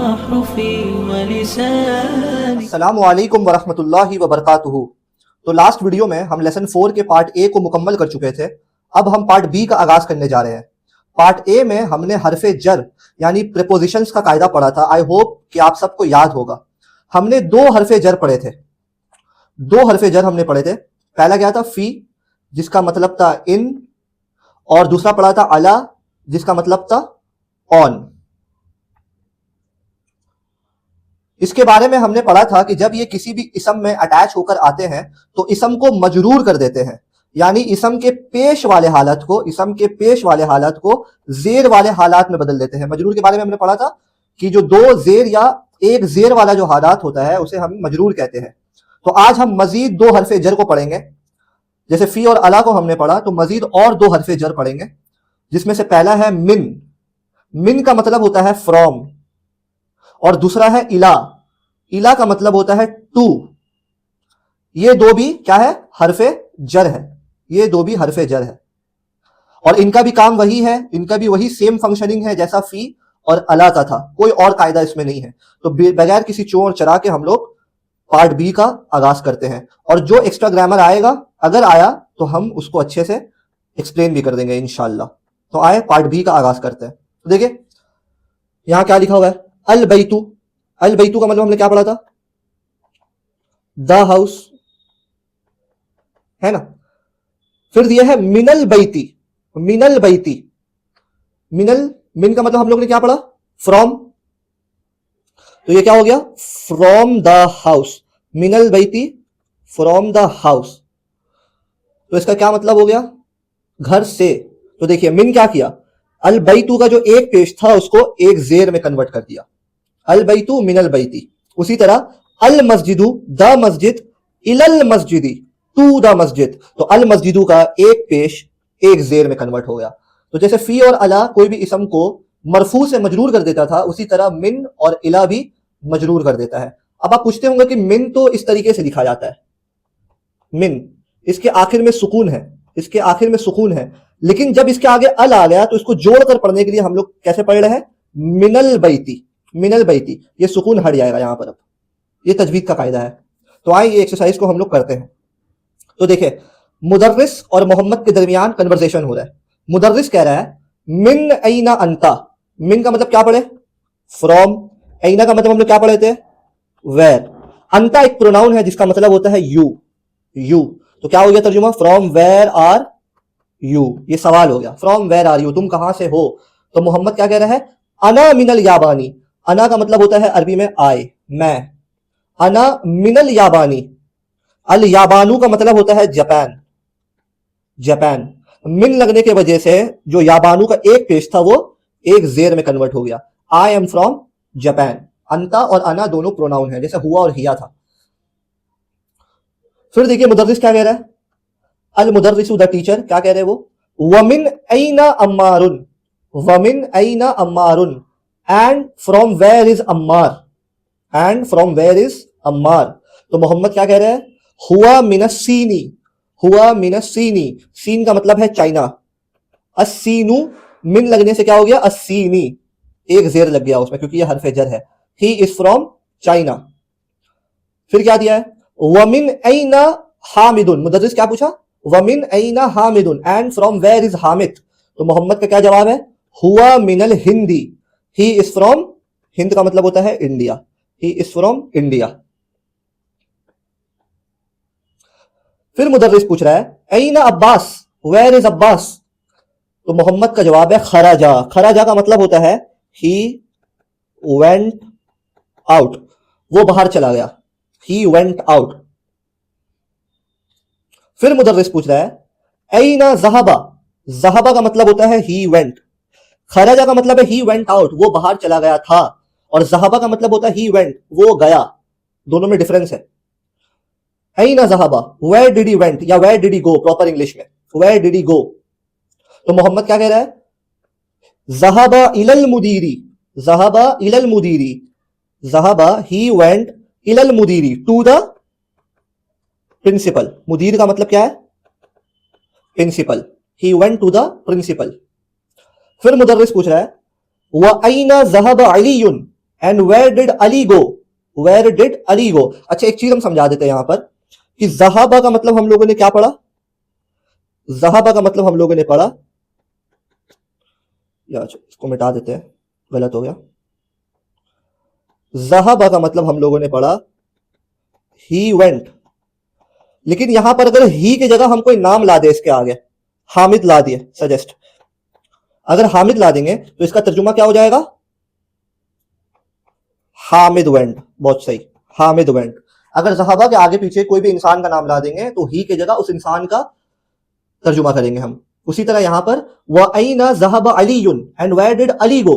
अहरुफी व लिसानी। अस्सलामु अलैकुम वरहमतुल्लाहि वबरकातुहू। तो लास्ट वीडियो में हम लेसन 4 के पार्ट ए को मुकम्मल कर चुके थे। अब हम पार्ट बी का आगाज करने जा रहे हैं। पार्ट ए में हमने हरफे जर यानी प्रीपोजिशंस का कायदा पढ़ा था। आई होप कि आप सबको याद होगा। हमने दो हरफे जर पढ़े थे। दो हरफे जर हमने पढ़े थे। पहला क्या था? फी, जिसका मतलब था इन, और दूसरा पढ़ा था अला, जिसका मतलब था ऑन। इसके बारे में हमने पढ़ा था कि जब ये किसी भी इसम में अटैच होकर आते हैं तो इसम को मजरूर कर देते हैं, यानी इसम के पेश वाले हालत को जेर वाले हालात में बदल देते हैं। मजरूर के बारे में हमने पढ़ा था कि जो दो जेर या एक जेर वाला जो हालात होता है उसे हम मजरूर कहते हैं। तो आज हम मजीद दो हरफे जर को पढ़ेंगे। जैसे फी और अला को हमने पढ़ा, तो मजीद और दो हरफे जर पढ़ेंगे, जिसमें से पहला है मिन। मिन का मतलब होता है फ्रॉम, और दूसरा है इला। इला का मतलब होता है टू। ये दो भी क्या है? हरफे जर है। ये दो भी हरफे जर है, और इनका भी काम वही है, इनका भी वही सेम फंक्शनिंग है जैसा फी और अला का था। कोई और कायदा इसमें नहीं है। तो बगैर किसी चोर चरा के हम लोग पार्ट बी का आगाज करते हैं, और जो एक्स्ट्रा ग्रामर आएगा, अगर आया तो हम उसको अच्छे से एक्सप्लेन भी कर देंगे इंशाल्लाह। तो आए पार्ट बी का आगाज करते हैं। तो देखिए यहां क्या लिखा हुआ है, अल बैतू। अल बैतू का मतलब हमने क्या पढ़ा था? द हाउस, है ना। फिर दिया है मिनल बैती। मिनल बैती, मिन का मतलब हम लोग ने क्या पढ़ा? फ्रॉम। तो ये क्या हो गया? From the house. Minal Baiti from the house. तो इसका क्या मतलब हो गया? घर से। तो देखिए मिन क्या किया, अल बैतू का जो एक पेश था उसको एक जेर में कन्वर्ट कर दिया, अल बैतू मिनल बैती। उसी तरह अल मस्जिदू द मस्जिद इलल मस्जिदी टू द मस्जिद। तो अल मस्जिदू का एक पेश एक जेर में कन्वर्ट हो गया। तो जैसे फी और अला कोई भी इसम को मरफू से मजरूर कर देता था, उसी तरह मिन और इला भी मजरूर कर देता है। अब आप पूछते होंगे कि मिन तो इस तरीके से लिखा जाता है, मिन, इसके आखिर में सुकून है, इसके आखिर में सुकून है, लेकिन जब इसके आगे अल आ गया तो इसको जोड़कर पढ़ने के लिए हम लोग कैसे पढ़ रहे हैं? मिनल बैती। मिनल बैती, ये सुकून हट जाएगा यहां पर। अब ये तजवीद का कायदा है। तो आइए ये एक्सरसाइज को हम लोग करते हैं। तो देखिए मुदर्रिस और मोहम्मद के दरमियान कन्वर्सेशन हो रहा है। मुदर्रिस कह रहा है मिन ऐना अंता। मिन का मतलब क्या पढ़े? फ्रॉम। ऐना का मतलब हम लोग क्या पढ़े थे? वेर। अंता एक प्रोनाउन है जिसका मतलब होता है यू। यू, तो क्या हो गया तर्जुमा? From where are you. ये सवाल हो गया, फ्रॉम वेर आर यू, तुम कहां से हो। तो मोहम्मद क्या कह रहा है? अना मिनल याबानी। अना का मतलब होता है अरबी में आई, मैं। अना मिनल याबानी। अल याबानू का मतलब होता है जापान। जापान। मिन लगने के वजह से जो याबानू का एक पेश था वो एक जेर में कन्वर्ट हो गया। I am from Japan. अंता और अना दोनों प्रोनाउन है, जैसे हुआ और हिया था। फिर देखिए मुदर्रिस क्या कह रहा है? अल मुदर्रिसु द टीचर क्या कह रहे हैं वो? वमिन ऐना अम्मारुन। वमिन ऐना अम्मारुन, and from where is Ammar. And from where is Ammar. तो मोहम्मद क्या कह रहे हैं? हुआ मिनस्सीनी। हुआ मिनस्सीनी, सीन का मतलब है चाइना। अस्सीनू, मिन लगने से क्या हो गया? अस्सीनी, एक जेर लग गया उसमें क्योंकि ये हरफे जर है। ही इज फ्रॉम चाइना। फिर क्या दिया है? वमिन ऐना हामिदुन। मुदर्रिस क्या पूछा? वमिन ऐना हामिदुन, and from where is Hamid. तो मोहम्मद का क्या जवाब है? हुआ मिनल हिंदी। ही इज फ्रॉम, हिंद का मतलब होता है India, he is from India. फिर मुदर्रिस पूछ रहा है ऐना अब्बास, वेयर इज अब्बास। तो मोहम्मद का जवाब है खराजा। खराजा का मतलब होता है ही वेंट आउट, वो बाहर चला गया, ही वेंट आउट। फिर मुदर्रिस पूछ रहा है ऐना ज़हबा। ज़हबा का मतलब होता है ही वेंट। खराजा का मतलब है ही वेंट आउट, वो बाहर चला गया था, और ज़हबा का मतलब होता है ही वेंट, वो गया। दोनों में डिफरेंस है। ऐना ज़हबा, वेयर डिड ही वेंट या where did he go, proper English में वेयर डिड ही गो। तो मोहम्मद क्या कह रहा है? ज़हबा इलल मुदीरी। ज़हबा इलल मुदीरी। ज़हबा, ही वेंट, इलल मुदीरी, टू द प्रिंसिपल। मुदीर का मतलब क्या है? Principal. He went to the principal. फिर मुदर्रिस पूछ रहा है व ऐना ज़हब अलीयुन, and where did Ali go, where did Ali गो। अच्छा एक चीज हम समझा देते हैं यहां पर कि ज़हाबा का मतलब हम लोगों ने क्या पढ़ा, ज़हाबा का मतलब हम लोगों ने पढ़ा, या इसको मिटा देते हैं, गलत हो गया। ज़हाबा का मतलब हम लोगों ने पढ़ा ही वेंट, लेकिन यहां पर अगर ही की जगह हम कोई नाम ला दे इसके आगे, हामिद ला दिए सजेस्ट, अगर हामिद ला देंगे तो इसका तर्जुमा क्या हो जाएगा, हामिद वेंट। बहुत सही, हामिद वेंट। अगर ज़हाबा के आगे पीछे कोई भी इंसान का नाम ला देंगे तो ही की जगह उस इंसान का तर्जुमा करेंगे हम। उसी तरह यहां पर वअैना ज़हब अलीयुन and where did Ali go,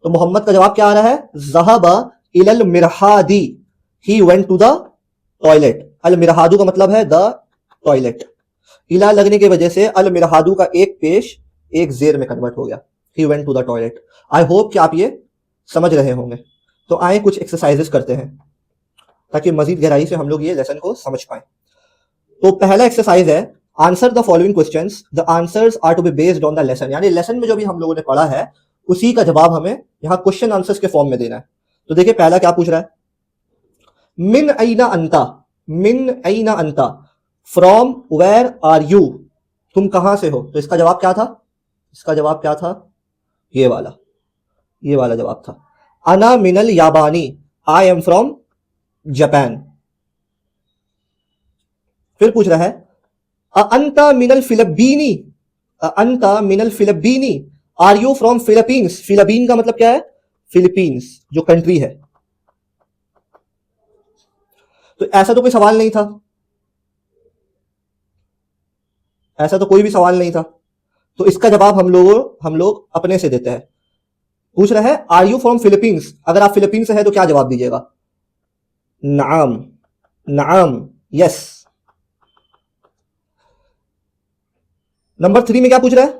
तो मोहम्मद का जवाब क्या आ रहा है, ज़हबा इलल मिरहादी, he went to the toilet. अल मिरहादू का मतलब है द टॉयलेट, इला लगने की वजह से अल मिरहादू का एक पेश एक जेर में कन्वर्ट हो गया, he went to the toilet. I hope कि आप ये समझ रहे होंगे। तो आए कुछ एक्सरसाइजेस करते हैं ताकि मजीद गहराई से हम लोग ये लेसन को समझ पाए। तो पहला एक्सरसाइज है answer the following questions, the answers are to be based on the lesson, यानी लेसन में जो भी हम लोगों ने पढ़ा है उसी का जवाब हमें यहाँ क्वेश्चन आंसर्स के फॉर्म में देना है। तो देखिए पहला क्या पूछ रहा है, मिन ऐना अंता, मिन ऐना अंता, फ्रॉम वेयर आर यू, तुम कहां से हो। तो इसका जवाब क्या था, इसका जवाब क्या था, ये वाला जवाब था, अना मिनल याबानी, आई एम फ्रॉम जापान। फिर पूछ रहा है अंता मिनल फिलिपीनी, अंता मिनल फिलिपीनी, are you from Philippines. Philippine का मतलब क्या है, फिलीपींस जो कंट्री है। तो ऐसा तो कोई सवाल नहीं था, ऐसा तो कोई भी सवाल नहीं था, तो इसका जवाब हम लोग अपने से देते हैं। पूछ रहा है आर यू फ्रॉम फिलीपींस, अगर आप फिलीपींस से है तो क्या जवाब दीजिएगा, नाम, नाम, यस। नंबर 3 में क्या पूछ रहा है,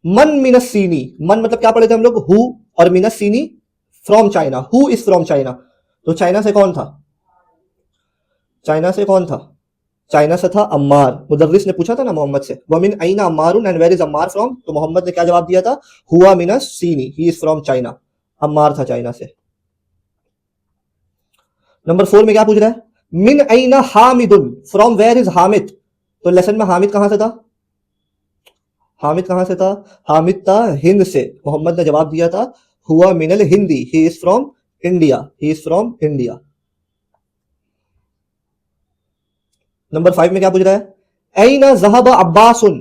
मन मिनसीनी, मन मतलब क्या पढ़े थे हम लोग, हु, और मिनसीनी from China, who is from China. तो चाइना से कौन था, चाइना से कौन था, चाइना से था अम्मार। मुदर्रिस ने पूछा था ना मोहम्मद से, वमिन ऐना अम्मारुन and where is Ammar from, तो मोहम्मद ने क्या जवाब दिया था, हुआ मिनस सीनी, he is from China, Ammar था चाइना से। नंबर 4 में क्या पूछ रहा है, मिन ऐना हामिदुन, फ्रॉम वेयर इज हामिद। तो लेसन में हामिद कहां से था, हामिद कहां से था, हामिद था हिंद से। मोहम्मद ने जवाब दिया था हुआ मिनल हिंदी, he is from India, he is from India. Number 5 में क्या पूछ रहा है, ऐना ज़हब अब्बासुन,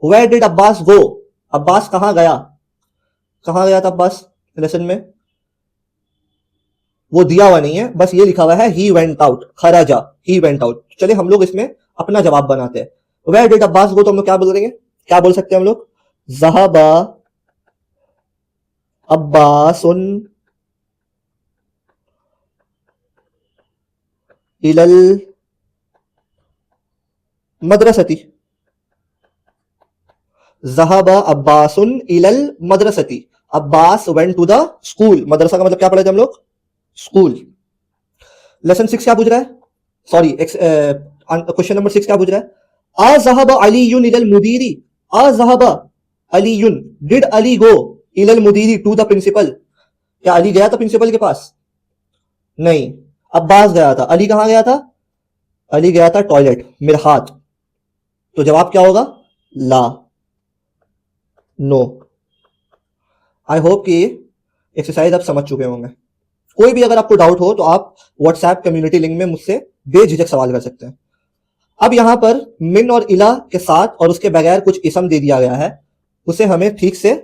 वेयर डिड अब्बास गो, अब्बास कहां गया, कहां गया था अब्बास। लेसन में वो दिया हुआ नहीं है, बस ये लिखा हुआ है ही वेंट आउट, खराजा, ही वेंट आउट। चलिए हम लोग इसमें अपना जवाब बनाते हैं। वेयर डिड अब्बास गो तो हम लोग क्या बोल देंगे, क्या बोल सकते हैं हम लोग, ज़हबा अब्बासुन इलल मदरसती, ज़हबा अब्बासुन इलल मदरसती, Abbas went to the school. मदरसा का मतलब क्या पढ़े थे हम लोग, स्कूल। लेसन 6 क्या पूछ रहा है, सॉरी क्वेश्चन नंबर 6 क्या पूछ रहा है, अज़हब अलीयुन इलल मुदीरी, अज़हब अलीयुन, डिड अली गो इलल मुदीरी टू द प्रिंसिपल, क्या अली गया था प्रिंसिपल के पास, नहीं, अब्बास गया था। अली कहां गया था, अली गया था टॉयलेट, मिरहात। तो जवाब क्या होगा, ला, नो। आई होप कि एक्सरसाइज आप समझ चुके होंगे। कोई भी अगर आपको डाउट हो तो आप व्हाट्सएप कम्युनिटी लिंक में मुझसे बेझिझक सवाल कर सकते हैं। अब यहां पर मिन और इला के साथ और उसके बगैर कुछ इसम दे दिया गया है, उसे हमें ठीक से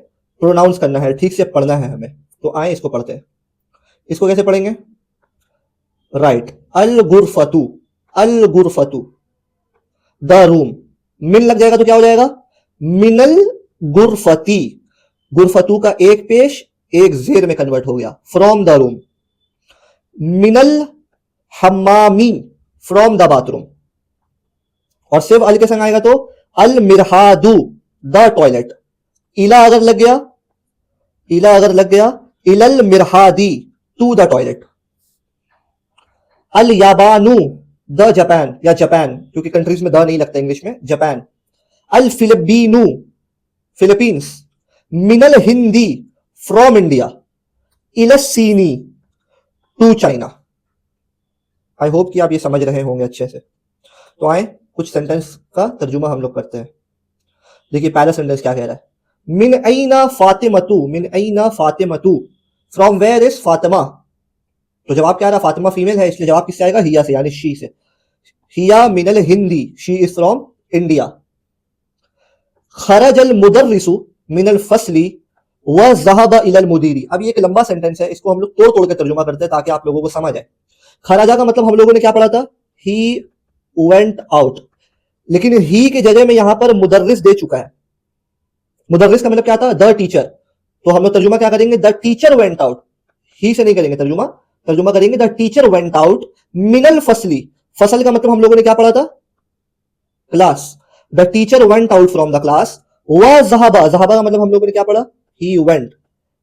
प्रोनाउंस करना है, ठीक से पढ़ना है हमें। तो आए इसको पढ़ते हैं। इसको कैसे पढ़ेंगे, राइट, अल गुरफतु, अल गुरफतु, द रूम। मिन लग जाएगा तो क्या हो जाएगा, मिनल गुरफती, गुरफतु का एक पेश एक जेर में कन्वर्ट हो गया, from the room. Minal हम्मामी, from the bathroom, और सिर्फ अल के संग आएगा तो अल मिरहादू, द टॉयलेट। इला अगर लग गया, इला अगर लग गया, इलल मिरहादी, टू द टॉयलेट। अल याबानू, द जापान, या जापान, क्योंकि कंट्रीज में द नहीं लगता इंग्लिश में, जापान। अल फिलिपीनू, फिलीपींस। मिनल हिंदी, फ्रॉम इंडिया। इलसीनी, टू चाइना। आई होप कि आप ये समझ रहे होंगे अच्छे से। तो आए कुछ सेंटेंस का तर्जुमा हम लोग करते हैं। देखिए पहला सेंटेंस क्या कह रहा है, मिन ऐना फातिमतु, मिन ऐना फातिमतु, फ्रॉम वेयर इज फातिमा। तो जवाब क्या आ रहा, फातिमा फीमेल है इसलिए जवाब किससे आएगा, हिया से, यानी शी से। हिया मिनल हिंदी, शी इज फ्रॉम इंडिया। खरजल मुदर्रिसु मिनल फसली व ज़हबा इलल मुदीरी। अब ये एक लंबा सेंटेंस है, इसको हम लोग तोड़ तोड़ के तर्जुमा करते हैं ताकि आप लोगों को समझ आए। खराजा का मतलब हम लोगों ने क्या पढ़ा था, ही वेंट आउट, लेकिन ही की जगह में यहां पर मुदर्रिस दे चुका है। मुदर्रिस का मतलब क्या था, द टीचर। तो हम लोग तर्जुमा क्या करेंगे, द टीचर वेंट आउट, ही से नहीं करेंगे तर्जुमा, तर्जुमा करेंगे द टीचर वेंट आउट मिनल फसली। फसल का मतलब हम लोगों ने क्या पढ़ा था, class. The teacher went out from the class. व ज़हबा, ज़हबा का मतलब हम लोगों ने क्या पढ़ा, he went,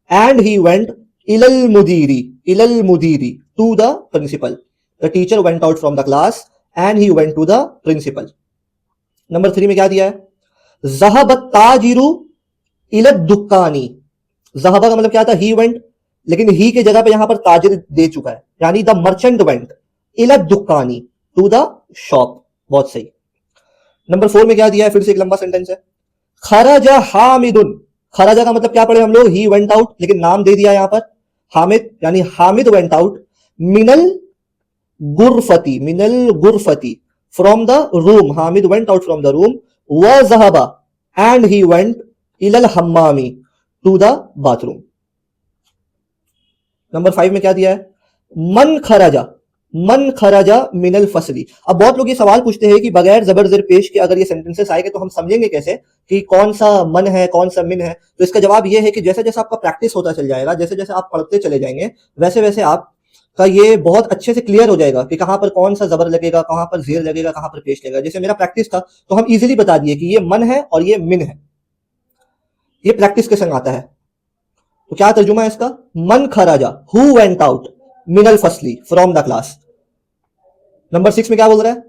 and he went इलल मुदीरी, इलल मुदीरी, to the principal. The teacher went out from the class and he went to the principal. Number 3 में क्या दिया है, ज़हबत ताजिरु इलद दुकानी। ज़हबा का मतलब क्या था, ही वेंट, लेकिन ही के जगह पे यहां पर ताजिर दे चुका है, यानी द मर्चेंट वेंट इलद दुकानी, टू द शॉप। बहुत सही। नंबर 4 में क्या दिया है, फिर से एक लंबा सेंटेंस है, खराजा हामिदुन। खराजा का मतलब क्या पढ़े हम लोग, ही वेंट आउट, लेकिन नाम दे दिया यहां पर हामिद, यानी हामिद वेंट आउट मिनल गुरफती, मिनल गुरफती, from the room. Hamid went out from the room. व ज़हबा, एंड ही वेंट इलल हम्मामी, टू द बाथरूम। नंबर 5 में क्या दिया है, मन खराजा, मन खराजा मिनल फसली। अब बहुत लोग ये सवाल पूछते हैं कि बगैर जबर जेर पेश के अगर ये सेंटेंसेस आएंगे तो हम समझेंगे कैसे कि कौन सा मन है कौन सा मिन है। तो इसका जवाब ये है कि जैसे जैसे आपका प्रैक्टिस होता चल जाएगा, जैसे जैसे आप पढ़ते चले जाएंगे, वैसे वैसे आपका ये बहुत अच्छे से क्लियर हो जाएगा कि कहां पर कौन सा जबर लगेगा, कहां पर जेर लगेगा, कहां पर पेश लगेगा। जैसे मेरा प्रैक्टिस था तो हम इजीली बता दिए कि ये मन है और ये मिन है, ये प्रैक्टिस के संग आता है। तो क्या तर्जुमा है इसका, मन खराजा, हु वेंट आउट मिनल फसली फ्रॉम द क्लास। नंबर 6 में क्या बोल रहा है,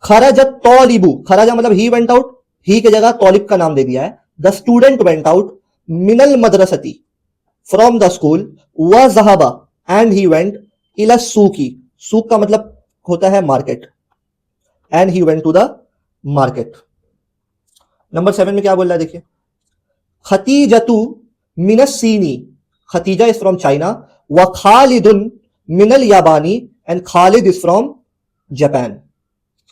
खराजा तौलिबू। खराजा मतलब ही वेंट आउट, ही की जगह तौलिब का नाम दे दिया है। The student went out Minal मदरसती, from the school. व ज़हबा, एंड ही वेंट इला सूकी। सूक का मतलब होता है market, and he went to the market. Number 7 में क्या बोल रहा है देखिए, खतीजतु मिनस्सीनी। Khadija is from China. व खालिदुन मिनल याबानी, and Khalid is from Japan.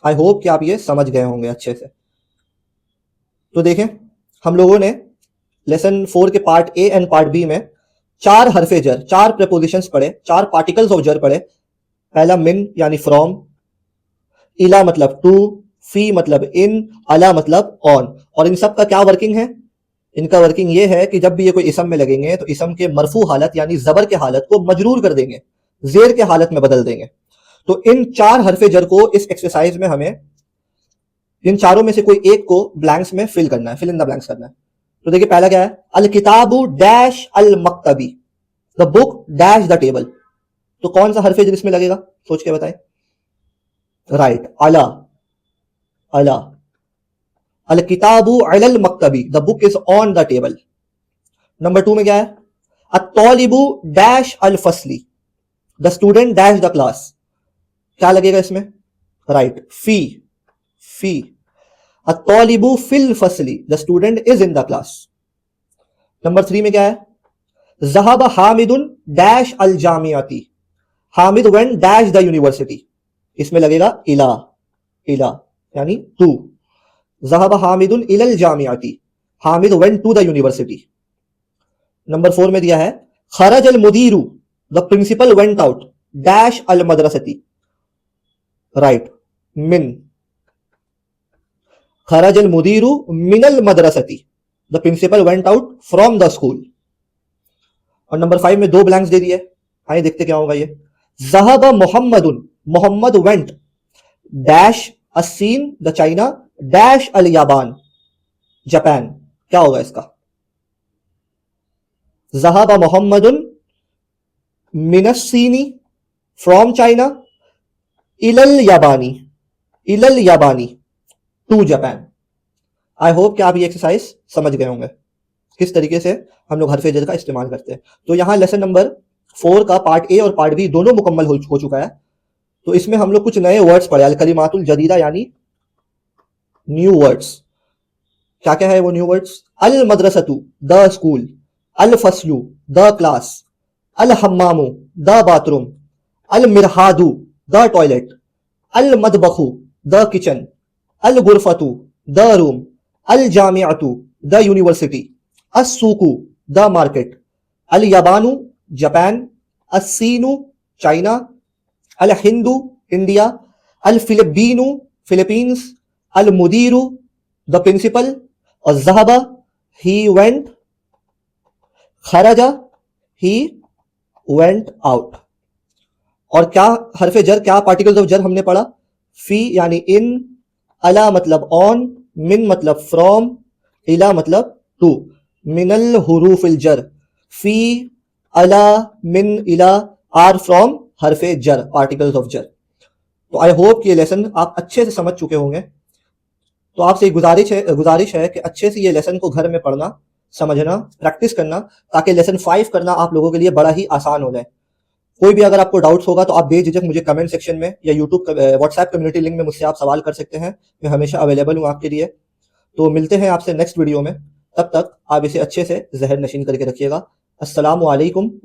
I hope कि आप ये समझ गए होंगे अच्छे से। तो देखें हम लोगों ने लेसन 4 के part A and part B में 4 हरफे जर, 4 प्रपोजिशंस पढ़े, 4 पार्टिकल्स ऑफ जर पढ़े। पहला मिन यानी फ्रॉम, इला मतलब टू, फी मतलब इन, अला मतलब ऑन। और इन सब का क्या वर्किंग है, इनका वर्किंग ये है कि जब भी ये कोई इसम में लगेंगे तो इसम के मरफू हालत यानी जबर के हालत को मजरूर कर देंगे, जेर के हालत में बदल देंगे। तो इन 4 हरफे जर को इस एक्सरसाइज में हमें इन चारों में से कोई एक को ब्लैंक्स में फिल करना है, फिल इन द ब्लैंक्स करना है। तो देखिए पहला क्या है, अल किताबु डैश अल मक्तबी, the book dash the table. तो कौन सा हरफे जर इसमें लगेगा, सोच के बताएं। राइट, अला, अला। अल किताबु अलल मक्तबी, the book is on the table. Number 2 में क्या है, अत्तौलिबु डैश अल फसली, the student dash the class. क्या लगेगा इसमें, राइट, फी, फी। अत्तौलिबु फिल फसली, the student is in the class. Number 3 में क्या है, ज़हब हामिदुन डैश अल जामियाती, Hamid went dash the university. इसमें लगेगा इला, इला यानी टू। ज़हब हामिदुन इलल जामियाती, Hamid went to the university. Number 4 में दिया है, खरज अल मुदीरू, the principal went out dash अल मदरसती। राइट, मिन। खरज अल मुदीरू मिनल मदरसती, the principal went out from the school. और नंबर 5 में 2 ब्लैंक्स दे दिए, आइए देखते क्या होगा ये। ज़हब मोहम्मदुन, मोहम्मद वेंट डैश अस्सीन द चाइना डैश अल याबान, जापान। क्या होगा इसका, ज़हब मोहम्मदुन मिनस्सीनी फ्रॉम चाइना इलल याबानी, इलल याबानी टू जापान। आई होप कि आप ये एक्सरसाइज समझ गए होंगे किस तरीके से हम लोग हरफे जर का इस्तेमाल करते हैं। तो यहां लेसन नंबर 4 का पार्ट ए और पार्ट बी दोनों मुकम्मल हो चुका है। तो इसमें हम लोग कुछ नए वर्ड्स पढ़े, अल कलिमातुल जदीदा यानी न्यू वर्ड्स। क्या क्या है वो न्यू वर्ड्स? अल मदरसतु द स्कूल, अल फसलु द क्लास, अल हम्मामु द बाथरूम, अल मिरहादु द टॉयलेट, अल मदबखु द किचन, अल गुरफतु द रूम, अल जामिअतु द यूनिवर्सिटी, अस्सूकु द मार्केट, अल यबानु जापान, अस्सीनु चाइना, अल हिंदू इंडिया, अल फिलिपीनु फिलीपींस, अल मुदीरु द प्रिंसिपल, और ज़हबा ही वेंट, खरजा ही वेंट आउट। और क्या हरफे जर, क्या पार्टिकल्स ऑफ जर हमने पढ़ा? फी यानी इन, अला मतलब ऑन, मिन मतलब फ्रॉम, इला मतलब टू। मिनल हुरूफिल जर, फी, अला, मिन, इला आर फ्रॉम हरफे जर, पार्टिकल्स ऑफ जर। तो आई होप कि ये लेसन आप अच्छे से समझ चुके होंगे। तो आपसे गुजारिश है कि अच्छे से ये लेसन को घर में पढ़ना, समझना, प्रैक्टिस करना, ताकि लेसन 5 करना आप लोगों के लिए बड़ा ही आसान हो जाए। कोई भी अगर आपको डाउट्स होगा तो आप बेझिझक मुझे कमेंट सेक्शन में या यूट्यूब व्हाट्सएप कम्युनिटी लिंक में मुझसे आप सवाल कर सकते हैं। मैं हमेशा अवेलेबल हूँ आपके लिए। तो मिलते हैं आपसे नेक्स्ट वीडियो में, तब तक आप इसे अच्छे से जहर नशीन करके रखिएगा। अस्सलामु अलैकुम